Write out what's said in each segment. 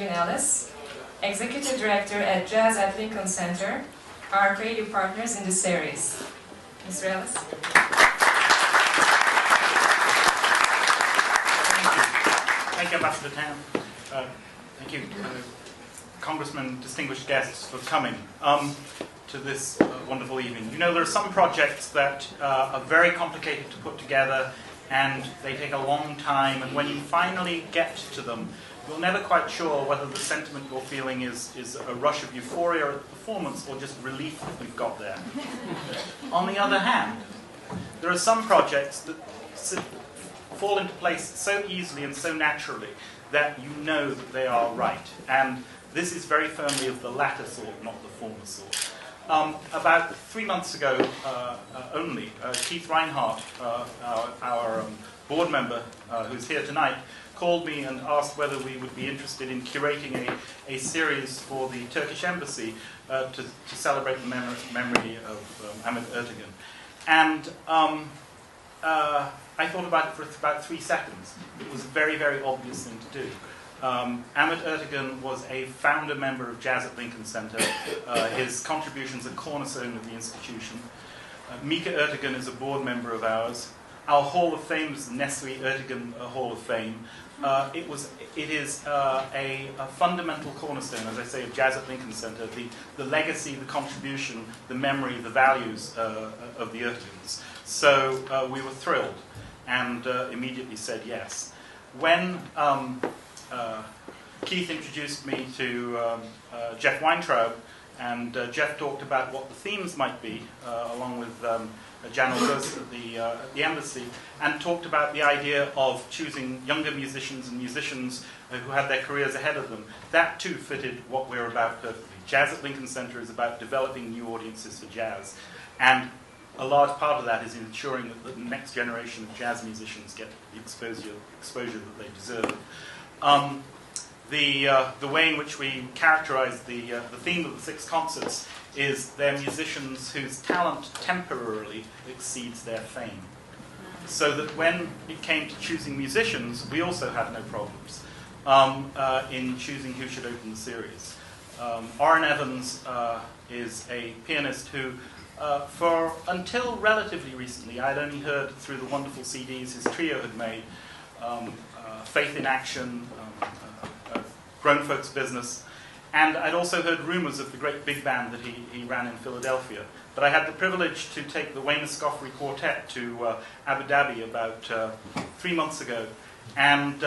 Adrian Ellis, Executive Director at Jazz at Lincoln Center, our creative partners in this series. Mr. Ellis. Thank you, Ambassador Tam. Thank you, Congressman, distinguished guests, for coming to this wonderful evening. You know, there are some projects that are very complicated to put together, and they take a long time, and when you finally get to them, you're never quite sure whether the sentiment you're feeling is a rush of euphoria at the performance or just relief that you've got there. On the other hand, there are some projects that fall into place so easily and so naturally that you know that they are right. And this is very firmly of the latter sort, not the former sort. About 3 months ago only, Keith Reinhardt, our board member who's here tonight, called me and asked whether we would be interested in curating a series for the Turkish embassy to celebrate the memory of Ahmet Ertegün. And I thought about it for about 3 seconds. It was a very, very obvious thing to do. Ahmet Ertegün was a founder member of Jazz at Lincoln Center. His contributions are cornerstone of the institution. Mika Ertegün is a board member of ours. Our Hall of Fame is the Nestle Ertegün Hall of Fame. It is a fundamental cornerstone, as I say, of Jazz at Lincoln Center, the legacy, the contribution, the memory, the values of the Erteguns. So we were thrilled and immediately said yes. When Keith introduced me to Jeff Weintraub, and Jeff talked about what the themes might be, along with Jan August at the embassy, and talked about the idea of choosing younger musicians and musicians who had their careers ahead of them. That too fitted what we're about perfectly. Jazz at Lincoln Center is about developing new audiences for jazz, and a large part of that is ensuring that the next generation of jazz musicians get the exposure that they deserve. The way in which we characterize the theme of the 6 concerts is they're musicians whose talent temporarily exceeds their fame. So that when it came to choosing musicians, we also had no problems in choosing who should open the series. Orrin Evans is a pianist who, until relatively recently, I'd only heard through the wonderful CDs his trio had made, Faith in Action, Grown Folks Business, and I'd also heard rumors of the great big band that he ran in Philadelphia. But I had the privilege to take the Wayne Escoffery Quartet to Abu Dhabi about 3 months ago, and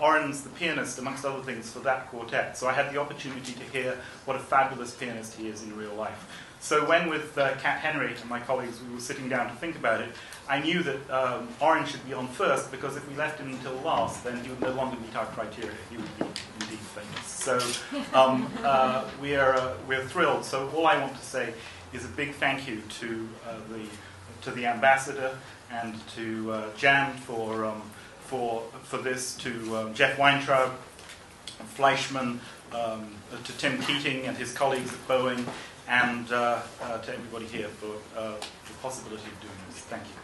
Orrin's the pianist, amongst other things, for that quartet. So I had the opportunity to hear what a fabulous pianist he is in real life. So when with Kat Henry and my colleagues we were sitting down to think about it, I knew that Orrin should be on first, because if we left him until last, then he would no longer meet our criteria. He would be indeed famous. So we're thrilled. So all I want to say is a big thank you to the ambassador and to Jan for this, to Jeff Weintraub, Fleischman, to Tim Keating and his colleagues at Boeing, and to everybody here for the possibility of doing this. Thank you.